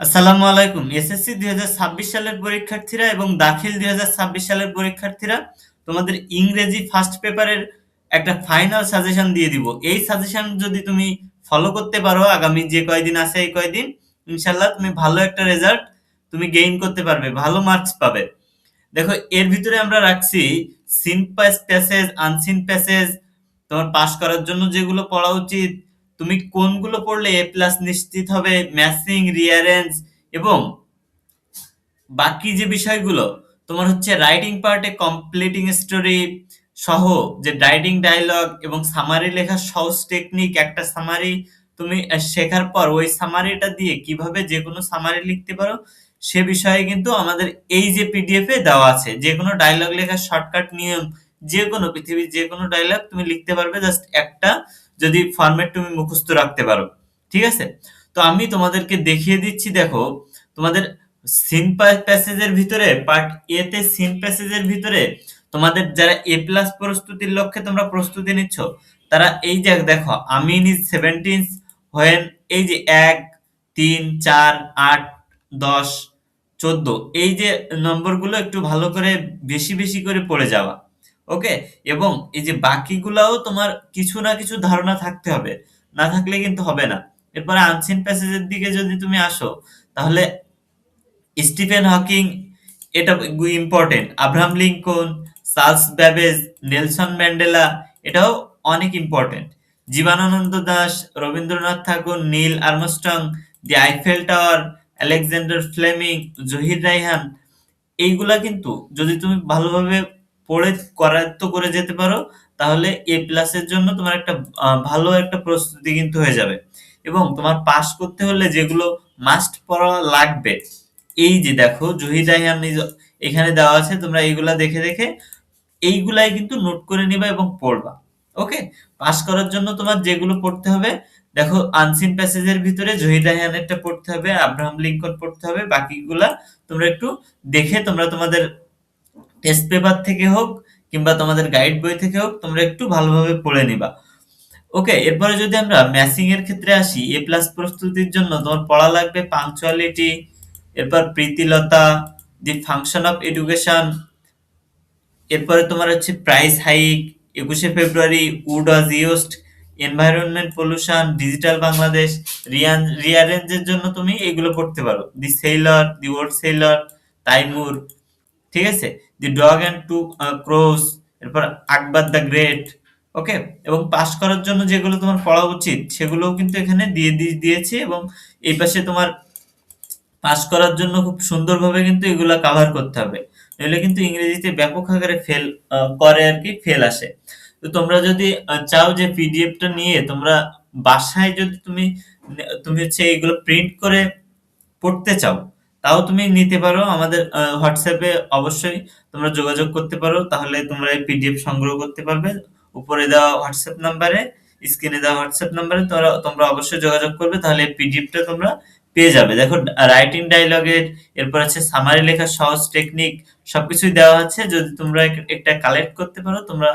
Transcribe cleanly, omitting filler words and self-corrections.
আসসালামু আলাইকুম। এসএসসি 2026 সালের পরীক্ষার্থীরা এবং দাখিল 2026 সালের পরীক্ষার্থীরা তোমাদের ইংরেজি ফার্স্ট পেপারের একটা ফাইনাল সাজেশন দিয়ে দিব। এই সাজেশন যদি তুমি ফলো করতে পারো আগামী যে কয়দিন আছে এই কয়দিন, ইনশাল্লাহ তুমি ভালো একটা রেজাল্ট তুমি গেইন করতে পারবে, ভালো মার্কস পাবে। দেখো এর ভিতরে আমরা রাখছি সিন প্যাসেজ, আনসিন প্যাসেজ, তোমার পাস করার জন্য যেগুলো পড়া উচিত, তুমি কোনগুলো পড়লে এ প্লাস নিশ্চিত হবে, ম্যাচিং, রিয়ারেঞ্জ এবং বাকি যে বিষয়গুলো তোমার হচ্ছে রাইটিং পার্টে কমপ্লিটিং স্টোরি সহ যে রাইটিং ডায়লগ এবং সামারি লেখার সহজ টেকনিক, একটা সামারি তুমি শেখার পর ওই সামারিটা দিয়ে কিভাবে যে কোনো সামারি লিখতে পারো সে বিষয়ে কিন্তু আমাদের এই যে পিডিএফ এ দেওয়া আছে। যে কোনো ডায়লগ লেখার শর্টকাট নিয়ম, যে কোনো পৃথিবীর যে কোনো ডায়লগ তুমি লিখতে পারবে জাস্ট একটা যদি ফরম্যাট তুমি মুখস্থ রাখতে পারো। ঠিক আছে, তো আমি তোমাদেরকে দেখিয়ে দিচ্ছি। দেখো তোমাদের সিন প্যাসেজের ভিতরে পার্ট এ তে সিন প্যাসেজের ভিতরে তোমাদের যারা এ প্লাস প্রস্তুতির লক্ষ্যে তোমরা প্রস্তুতি নিচ্ছ তারা এই যে দেখো আমিন ইজ 17 হোয়েন, এই যে 1, 3, 4, 8, 10, 14 এই যে নম্বরগুলো একটু ভালো করে বেশি বেশি করে পড়ে যাওয়া। ওকে, এবং এই যে বাকিগুলাও তোমার কিছু না কিছু ধারণা থাকতে হবে, না থাকলে কিন্তু হবে না। এরপরে আনসিন প্যাসেজের দিকে যদি তুমি আসো তাহলে স্টিফেন হকিং এটা important, Abraham Lincoln, Charles Babbage, Nelson Mandela এটাও অনেক important, Jibanananda Das, Rabindranath Thakur, Neil Armstrong, the Eiffel tower, Alexander Fleming, Zahir Raihan, এইগুলা কিন্তু যদি তুমি ভালোভাবে পড়ে করায়ত্ত করে যেতে পারো তাহলে এ প্লাসের জন্য তোমার একটা ভালো একটা প্রস্তুতি কিন্তু হয়ে যাবে। এবং তোমার পাস করতে হলে যেগুলো মাস্ট পড়া লাগবে, এই যে দেখো জহির রায়হান এখানে দেওয়া আছে, তোমরা এইগুলা দেখে দেখে এইগুলাই কিন্তু নোট করে নিবা এবং পড়বা। ওকে, পাস করার জন্য তোমার যেগুলো পড়তে হবে, দেখো আনসিন প্যাসেজের ভিতরে জহির রায়হানেরটা পড়তে হবে, আব্রাহাম লিঙ্কন পড়তে হবে, বাকিগুলা তোমরা একটু দেখে তোমরা তোমাদের টেস্ট পেপার থেকে হোক কিংবা তোমাদের গাইড বই থেকে হোক তোমরা একটু ভালোভাবে পড়ে নিবা। ওকে, এরপরে যদি আমরা ম্যাচিং এর ক্ষেত্রে আসি, এ প্লাস প্রস্তুতির জন্য তোমার পড়া লাগবে পাংচুয়ালিটি, এরপর Pritilata, the function of education, এরপরে তোমার হচ্ছে প্রাইস হাইক, 21শে February, wood was used, environment pollution, digital Bangladesh, রিয়ারেঞ্জের জন্য তুমি এগুলো পড়তে পারো, the sailor, the old sailor, Taimur. ঠিক আছে, the dog and two crows, এরপর আকবর দ্য গ্রেট। ওকে, এবং পাস করার জন্য যেগুলো তোমার পড়া উচিত সেগুলোও কিন্তু এখানে দিয়েছি। এবং এই পাশে তোমার পাস করার জন্য খুব সুন্দরভাবে কিন্তু এগুলা কাভার করতে হবে, নইলে কিন্তু ইংরেজিতে ব্যাপক আকারে ফেল করে আর কি, ফেল আসে। তো তোমরা যদি চাও যে পিডিএফটা নিয়ে তোমরা বাসায় যদি তুমি তুমি হচ্ছে এগুলো প্রিন্ট করে পড়তে চাও তাও তুমি নিতে পারো। আমাদের হোয়াটসঅ্যাপে অবশ্যই তোমরা যোগাযোগ করতে পারো, তাহলে তোমরা এই পিডিএফ সংগ্রহ করতে পারবে। উপরে দেওয়া হোয়াটসঅ্যাপ নাম্বারে, স্ক্রিনে দেওয়া হোয়াটসঅ্যাপ নাম্বারে তোমরা তোমরা অবশ্যই যোগাযোগ করবে, তাহলে এই পিডিএফটা তোমরা পেয়ে যাবে। দেখো রাইটিং ডায়লগের, এরপর আছে সামারি লেখার সহজ টেকনিক, সবকিছুই দেওয়া আছে। যদি তোমরা একটা কালেক্ট করতে পারো তোমরা